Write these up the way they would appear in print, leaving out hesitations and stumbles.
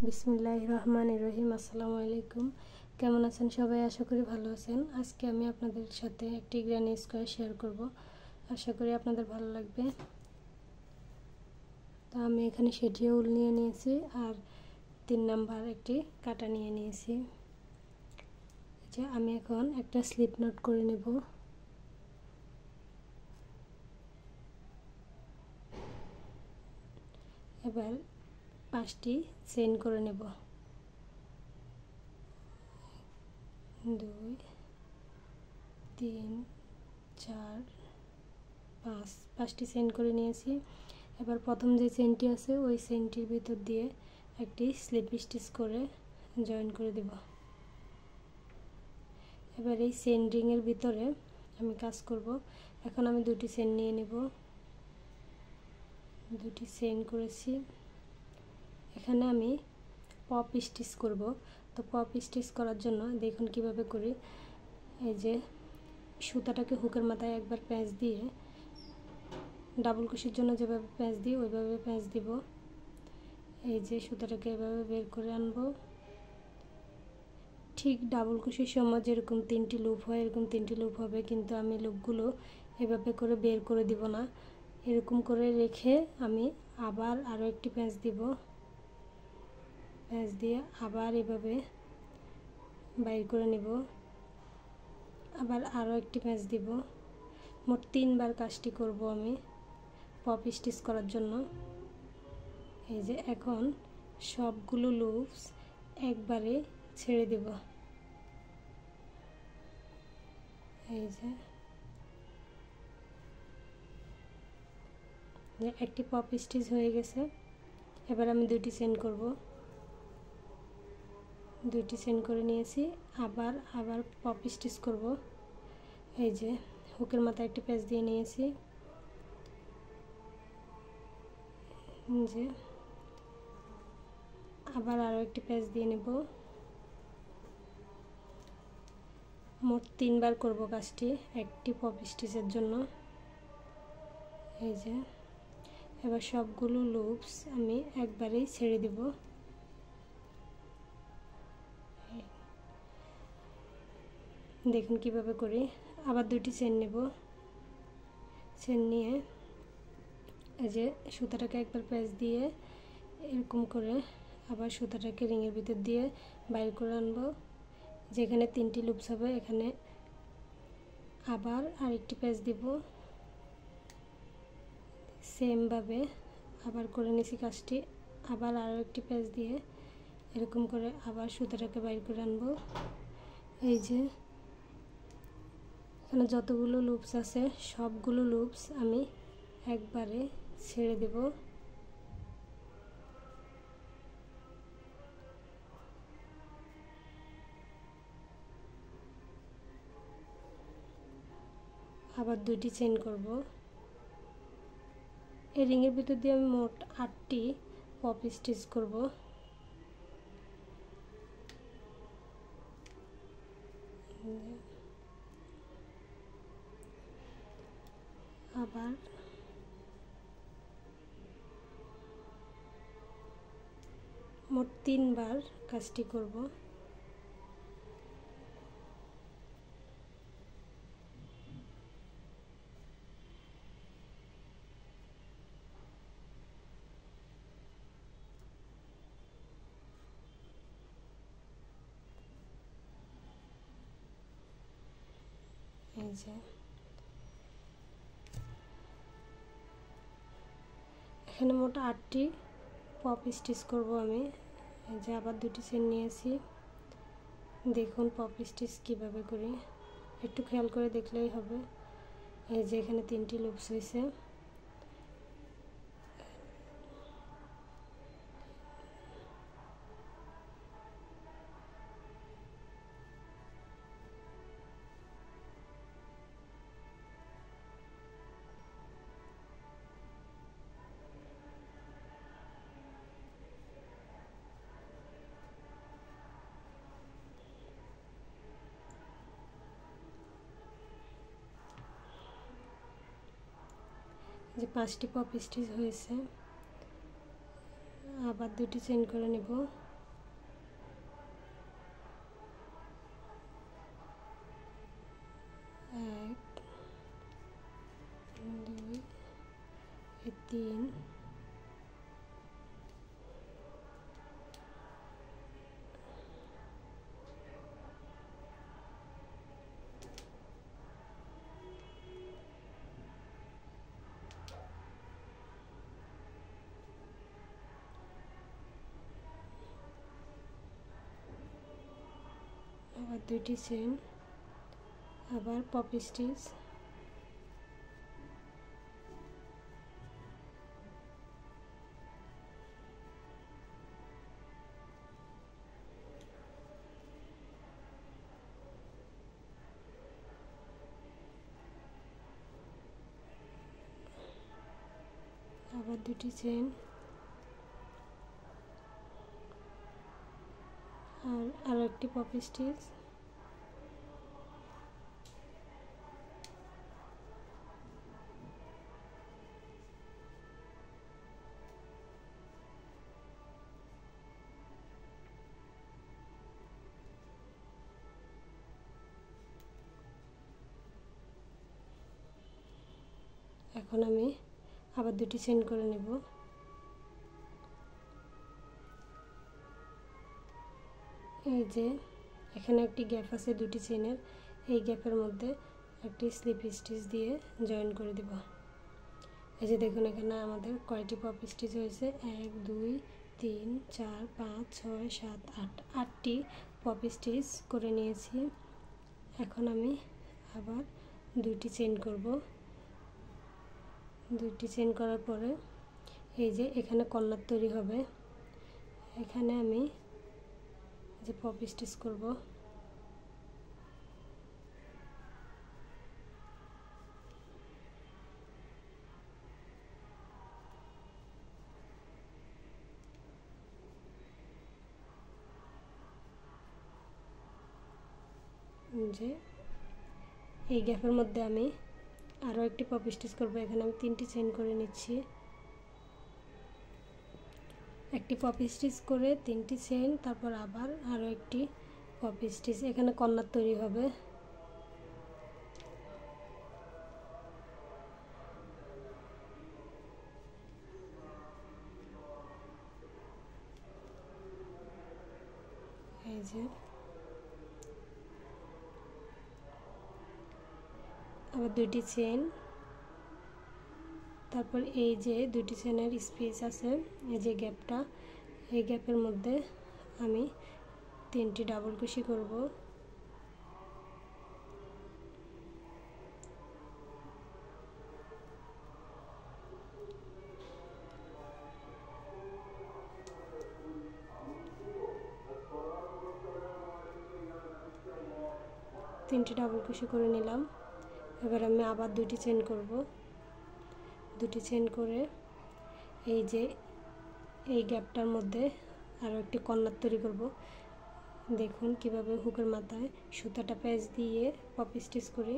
বিসমিল্লাহির রহমানির রহিম। আসসালামু আলাইকুম। কেমন আছেন সবাই? আশা করি ভালো আছেন। আজকে আমি আপনাদের সাথে একটি গ্র্যানি স্কোয়ার শেয়ার করব। আশা করি আপনাদের ভালো লাগবে। তো আমি এখানে সেটিও উল নিয়ে নিয়েছি আর 3 নাম্বার একটি কাটা নিয়ে নিয়েছি। যে আমি এখন একটা স্লিপ নট করে নেব। এবার 5টি চেইন করে নেব। 2 3 4 5টি চেইন করে নিয়েছি। এবার প্রথম যে চেইনটি আছে ওই চেইনটির ভিতর দিয়ে একটি স্লিপ স্টিচ করে জয়েন করে দেব। এবার এই চেইন রিংয়ের ভিতরে আমি কাজ করব। এখন আমি দুটি চেইন নিয়ে নেব। দুটি চেইন করেছি। এখানে আমি পপ স্টিচ করব। তো পপ স্টিচ করার জন্য দেখুন কিভাবে করি। এই যে সুতাটাকে হুকের মাথায় একবার প্যাঁচ দিয়ে, ডাবল কুশির জন্য যেভাবে প্যাঁচ দিই ওইভাবে প্যাঁচ দিব। এই যে সুতাটাকে এভাবে বের করে আনব। ঠিক ডাবল কুশির সময় যেরকম 3টি লুপ হয় এরকম 3টি লুপ হবে, কিন্তু আমি লুপগুলো এভাবে করে বের করে দিব না। এরকম করে রেখে আমি আবার আরও একটি প্যাঁচ দিব। প্যাঁচ দিয়ে আবার এভাবে বাইর করে নেব। আবার আরও একটি প্যাঁচ দিব। মোট 3বার কাজটি করব আমি পপ স্টিচ করার জন্য। এই যে এখন সবগুলো লুপস একবারে ছেড়ে দেব। এই যে একটি পপ স্টিচ হয়ে গেছে। এবার আমি দুটি চেইন করব। দুটি চেইন করে নিয়েছি। আবার পপ স্টিচ করব। এই যে হুকের মাথায় একটি প্যাঁচ দিয়ে নিয়েছি। যে আবার আরও একটি প্যাঁচ দিয়ে নেব। মোট 3বার করব কাজটি একটি পপ স্টিচের জন্য। এই যে এবার সবগুলো লুপস আমি একবারেই ছেড়ে দেব। দেখুন কিভাবে করি। আবার দুটি চেইন নেব। চেইন নিয়ে এই যে সুতাটাকে একবার প্যাঁচ দিয়ে এরকম করে আবার সুতাটাকে রিংয়ের ভিতর দিয়ে বাইর করে আনব। যেখানে 3টি লুপস হবে এখানে আবার আরেকটি প্যাঁচ দিব। সেমভাবে আবার করে নিছি কাজটি। আবার আরও একটি প্যাঁচ দিয়ে এরকম করে আবার সুতাটাকে বাইর করে আনব। এই যে এখানে যতগুলো লুপস আছে সবগুলো লুপস আমি একবারে ছেড়ে দেব। আবার দুটি চেইন করব। এই রিংয়ের ভিতর দিয়ে আমি মোট 8টি পপ স্টিচ করব। আবার মোট 3বার কাজটি করব। এই যে এখানে মোট 8টি পপ স্টিচ করব আমি। এই যে আবার দুটি চেইন নিয়েছি। দেখুন পপ স্টিচ কীভাবে করি, একটু খেয়াল করে দেখলেই হবে। এই যে এখানে 3টি লুপস হয়েছে। যে 5টি পপ স্টিচ হয়েছে। আবার দুটি চেইন করে নেব। 3 আবার 2টি চেইন, আবার পপ স্টিচ, আবার 2টি চেইন, আর আরও একটি পপ স্টিচ, এখন আমি আবার 2টি চেইন করে নেব। এই যে এখানে একটি গ্যাপ আছে 2টি চেইনের, এই গ্যাপের মধ্যে একটি স্লিপ স্টিচ দিয়ে জয়েন করে দেব। এই যে দেখুন এখানে আমাদের কয়টি পপ স্টিচ হয়েছে, 1 2 3 4 5 6 7 8, 8টি পপ স্টিচ করে নিয়েছি। এখন আমি আবার 2টি চেইন করব। 2টি চেইন করার পরে এই যে এখানে কর্নার তৈরি হবে, এখানে আমি যে পপ স্টিচ করব। যে এই গ্যাপের মধ্যে আমি আরও একটি পপ স্টিচ করব। এখানে আমি 3টি চেইন করে নিচ্ছি। একটি পপ স্টিচ করে 3টি চেইন, তারপর আবার আরও একটি পপ স্টিচ, এখানে কর্নার তৈরি হবে। এই যে আবার 2টি চেইন, তারপর এই যে 2টি চেইনের স্পেস আছে, এই যে গ্যাপটা, এই গ্যাপের মধ্যে আমি 3টি ডাবল কুশি করব। তিনটি ডাবল কুশি করে নিলাম। এবার আমি আবার 2টি চেইন করব। 2টি চেইন করে এই যে এই গ্যাপটার মধ্যে আরও একটি কর্নার তৈরি করব। দেখুন কিভাবে হুকের মাথায় সুতাটা প্যাচ দিয়ে পপ স্টিচ করি।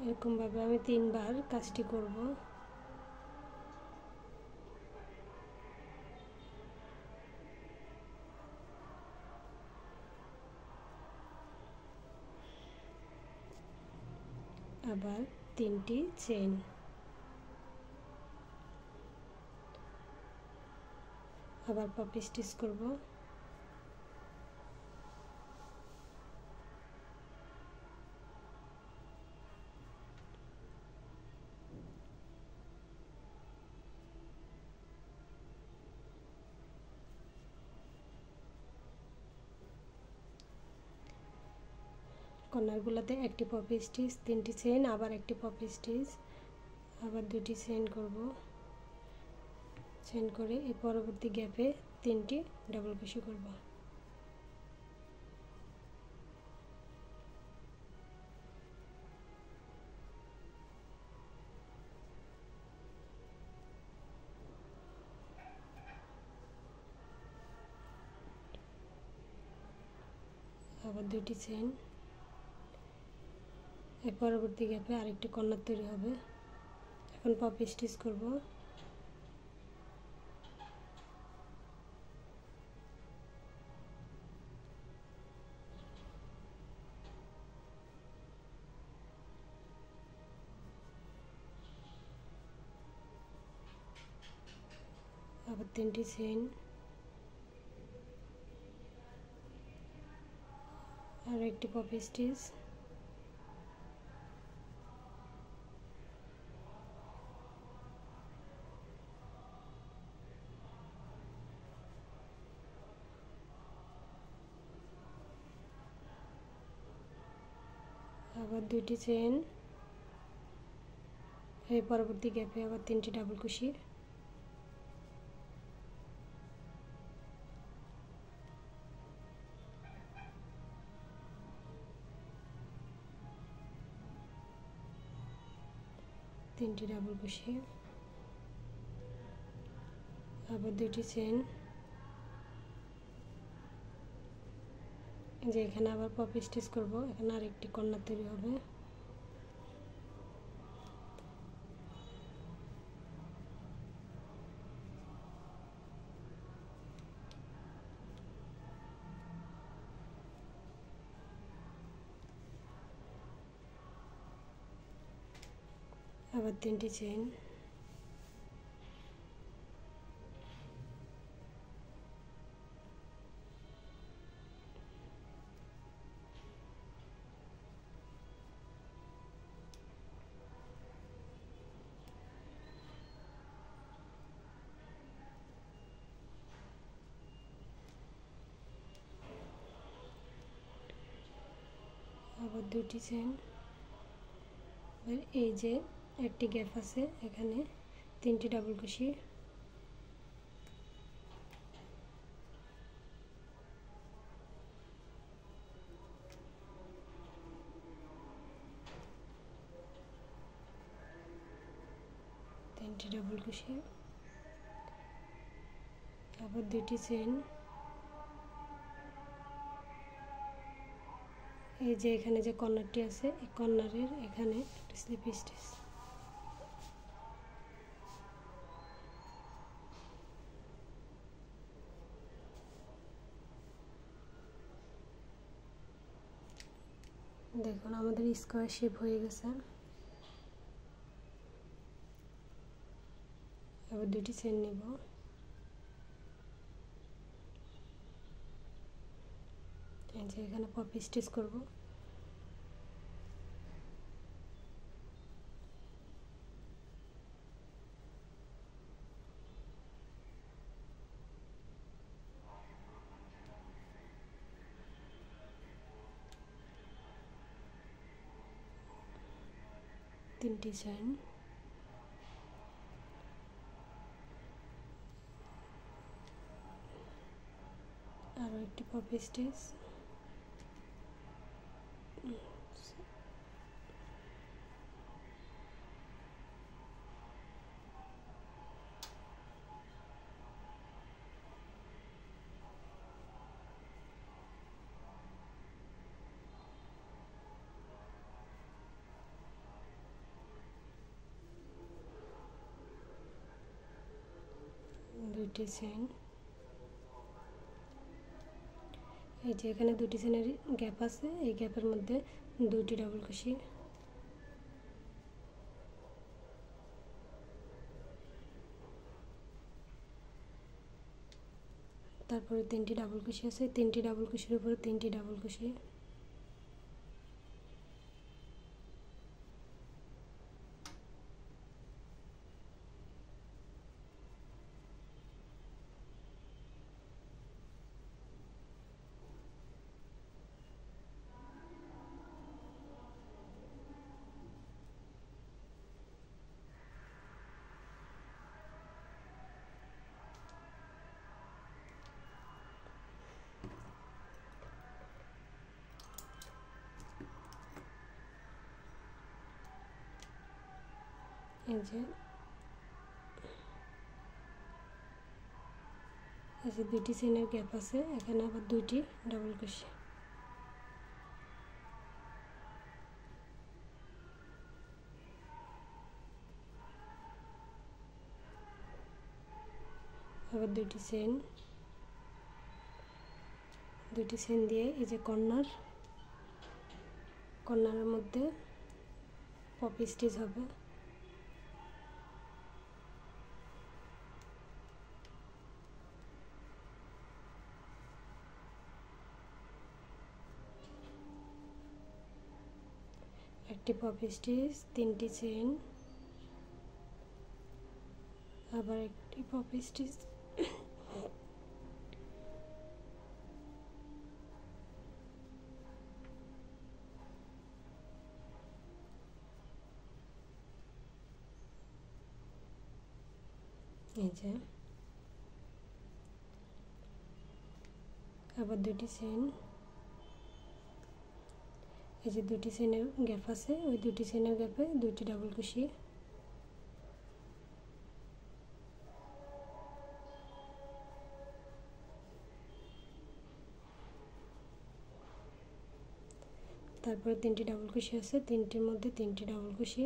এরকমভাবে আমি 3বার কাজটি করব। আবার 3টি চেইন, আবার পপ স্টিচ করব। কর্নারগুলোতে একটি পপ স্টিচ, 3টি চেইন, আবার একটি পপ স্টিচ, আবার 2টি চেইন করব। চেইন করে এই পরবর্তী গ্যাপে 3টি ডাবল কুশি করব। আবার 2টি চেইন, এই পরবর্তী গ্যাপে আরেকটি কর্নার তৈরি হবে। এখন পপ স্টিচ করব। আবার 3টি চেইন, আর একটি পপি স্টিচ, আবার 2টি চেইন, এই পরবর্তী গ্যাপে আবার 3টি ডাবল কুশি, ডাবল কুশি, আবার 2টি চেইন, যে এখানে আবার পপি স্টিচ করব, এখানে আরেকটি কর্নার তৈরি হবে, আবার 3টি চেইন, আবার 2টি চেইন, এই যে একটি গ্যাপ আছে এখানে 3টি ডাবল কুশি, ডাবল কুশি, আবার 2টি চেইন, এই যে এখানে যে কর্নারটি আছে এই কর্নারের এখানে একটা স্লিপ স্টিচ, দেখুন আমাদের স্কোয়ার শেপ হয়ে গেছে। আবার 2টি চেইন নেব, এই যে এখানে পপি স্টিচ করব, তিনটি চেইন, আরও একটি পপি স্টিচ, দুইটি চেইন, এই যে এখানে 2টি চেইনের গ্যাপ আছে, এই গ্যাপের মধ্যে 2টি ডাবল কুশি, তারপরে 3টি ডাবল কুশি আছে, 3টি ডাবল কুশির উপরে 3টি ডাবল কুশি, এই যে 2টি চেইনের গ্যাপ আছে, এখানে আবার 2টি ডাবল কুশি, আবার 2টি চেইন, 2টি চেইন দিয়ে এই যে কর্নারের মধ্যে পপি স্টিচ হবে, একটি পপি স্টিচ, 3টি চেইন, আবার একটি পপি স্টিচ, এই যে আবার 2টি চেইন, এই যে 2টি চেইনের গ্যাপ আছে, ওই 2টি চেইনের গ্যাপে 2টি ডাবল কুশি, তারপরে 3টি ডাবল কুশি আছে, 3টির মধ্যে 3টি ডাবল কুশি,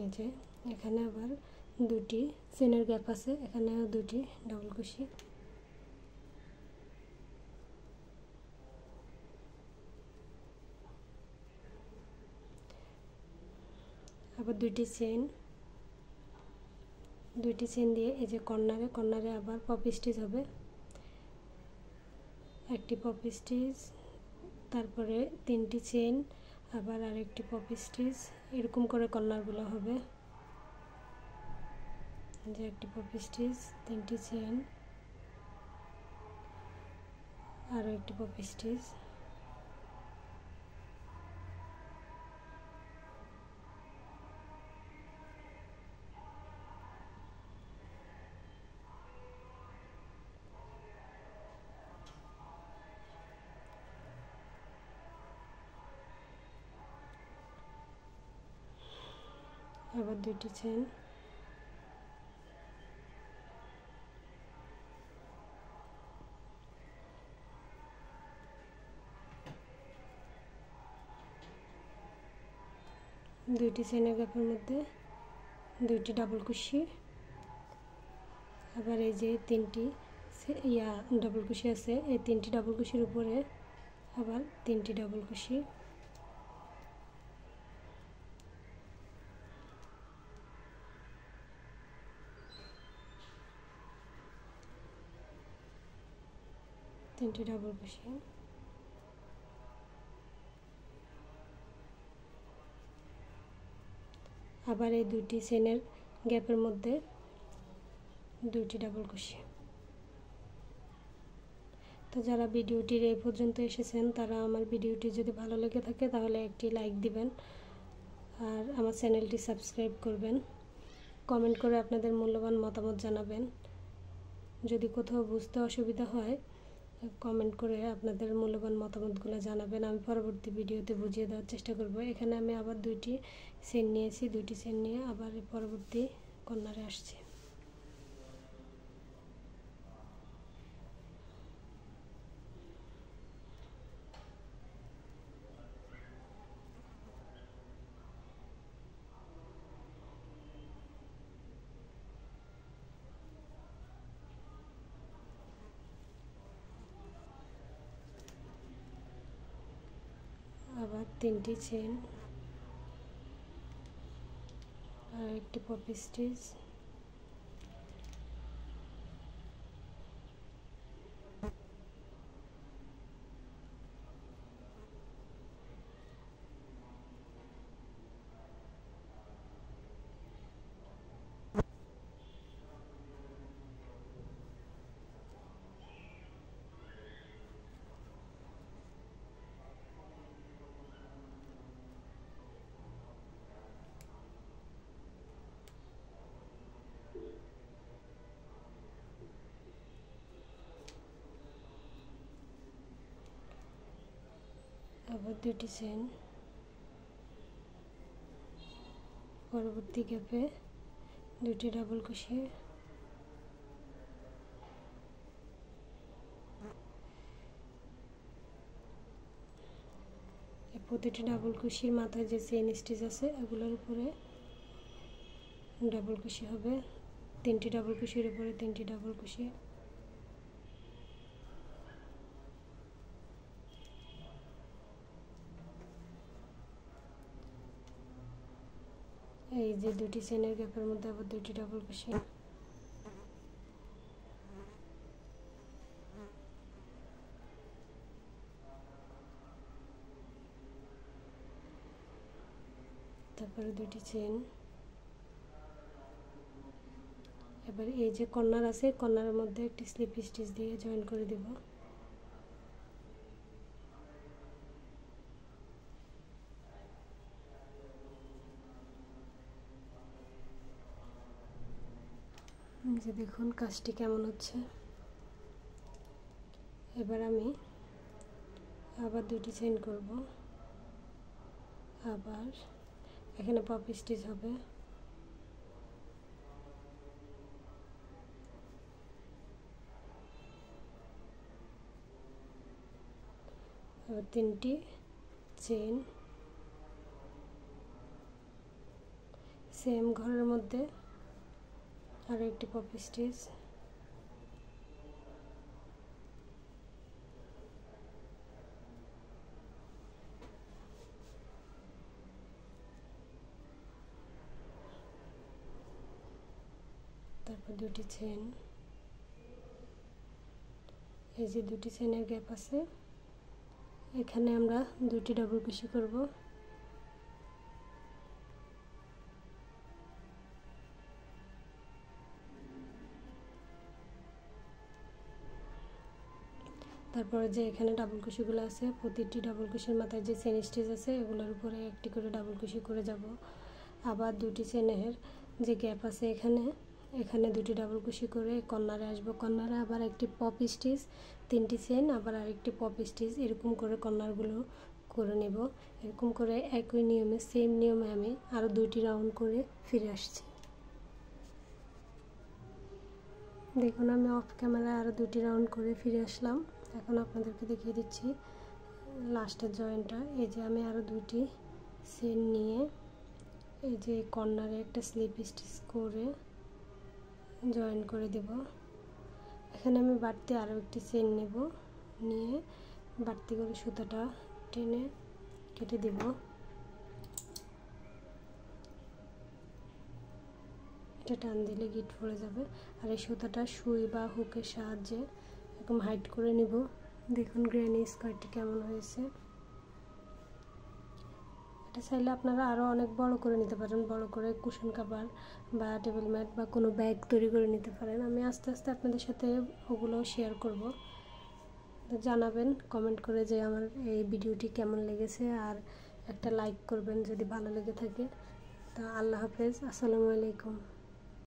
এই যে এখানে আবার 2টি চেইনের গ্যাপ আছে, এখানেও 2টি ডাবল কুশি, আবার 2টি চেইন দিয়ে এই যে কর্নারে আবার পপি স্টিচ হবে, একটি পপি স্টিচ, তারপরে 3টি চেইন, আবার আরেকটি পপি স্টিচ, এরকম করে কর্নারগুলো হবে। যে একটি পপি স্টিচ, 3টি চেইন, আরও একটি পপি স্টিচ, আবার 2টি চেইন, দুইটি চেইনের গ্যাপের মধ্যে 2টি ডাবল কুশি, আবার এই যে 3টি ডাবল কুশি আছে, এই 3টি ডাবল কুশির উপরে আবার 3টি ডাবল কুশি, আবার এই 2টি চেইনের গ্যাপের মধ্যে 2টি ডাবল কুশি। তো যারা ভিডিওটির এই পর্যন্ত এসেছেন তারা আমার ভিডিওটি যদি ভালো লেগে থাকে তাহলে একটি লাইক দিবেন আর আমার চ্যানেলটি সাবস্ক্রাইব করবেন, কমেন্ট করে আপনাদের মূল্যবান মতামত জানাবেন। যদি কোথাও বুঝতে অসুবিধা হয় কমেন্ট করে আপনাদের মূল্যবান মতামতগুলো জানাবেন, আমি পরবর্তী ভিডিওতে বুঝিয়ে দেওয়ার চেষ্টা করব। এখানে আমি আবার 2টি চেইন নিয়েছি, 2টি চেইন নিয়ে আবার পরবর্তী কর্নারে আসছি। আবার 3টি চেইন আর একটি পপি স্টিচ, আবার 2টি চেইন, পরবর্তী গ্যাপে 2টি ডাবল কুশি, প্রতিটি ডাবল কুশির মাথায় যে চেইন স্টিচ আছে এগুলোর উপরে ডাবল কুশি হবে, 3টি ডাবল কুশির উপরে 3টি ডাবল কুশি, এই যে দুটি চেনের গ্যাপের মধ্যে আবার দুটি ডাবল কুশি। তারপরে দুটি চেন। এবার এই যে কর্নার আছে, কর্নারের মধ্যে একটি স্লিপ স্টিচ দিয়ে জয়েন করে দেব। যে দেখুন কাজটি কেমন হচ্ছে। এবার আমি আবার দুটি চেন করব, আবার এখানে পপ স্টিচ হবে। আবার তিনটি চেন সেম ঘরের মধ্যে, আর একটি পপ স্টিচ। তারপর দুটি চেন। এই যে দুটি চেনের গ্যাপ আছে, এখানে আমরা দুটি ডাবল কুশি করব। তারপরে যে এখানে ডাবল কুশিগুলো আছে, প্রতিটি ডাবল কুশির মাথায় যে চেন স্টিচ আছে এগুলোর উপরে একটি করে ডাবল কুশি করে যাব। আবার দুটি চেনের যে গ্যাপ আছে এখানে দুটি ডাবল কুশি করে কর্নারে আসবো। কর্নারে আবার একটি পপ স্টিচ, তিনটি চেন, আবার আরেকটি পপ স্টিচ, এরকম করে কর্নারগুলো করে নেব। এরকম করে একই নিয়মে, সেম নিয়মে আমি আরও দুটি রাউন্ড করে ফিরে আসছি। দেখুন আমি অফ ক্যামেরায় আরও দুটি রাউন্ড করে ফিরে আসলাম। এখন আপনাদেরকে দেখিয়ে দিচ্ছি লাস্টের জয়েন্টটা। এই যে আমি আরও দুটি চেন নিয়ে এই যে কর্নারে একটা স্লিপ স্টিচ করে জয়েন করে দেব। এখানে আমি বাড়তি আরও একটি চেন নেব, নিয়ে বাড়তি করে সুতাটা টেনে কেটে দেব। এটা টান দিলে গিট পড়ে যাবে। আর এই সুতাটা সুই বা হুকের সাহায্যে এরকম হাইট করে নেব। দেখুন গ্র্যানি স্কার্টটি কেমন হয়েছে। এটা চাইলে আপনারা আরও অনেক বড় করে নিতে পারেন, বড় করে কুশন কাভার বা টেবিল ম্যাট বা কোনো ব্যাগ তৈরি করে নিতে পারেন। আমি আস্তে আস্তে আপনাদের সাথে ওগুলো শেয়ার করব। তো জানাবেন কমেন্ট করে যে আমার এই ভিডিওটি কেমন লেগেছে, আর একটা লাইক করবেন যদি ভালো লেগে থাকে। তো আল্লাহ হাফেজ, আসসালামু আলাইকুম।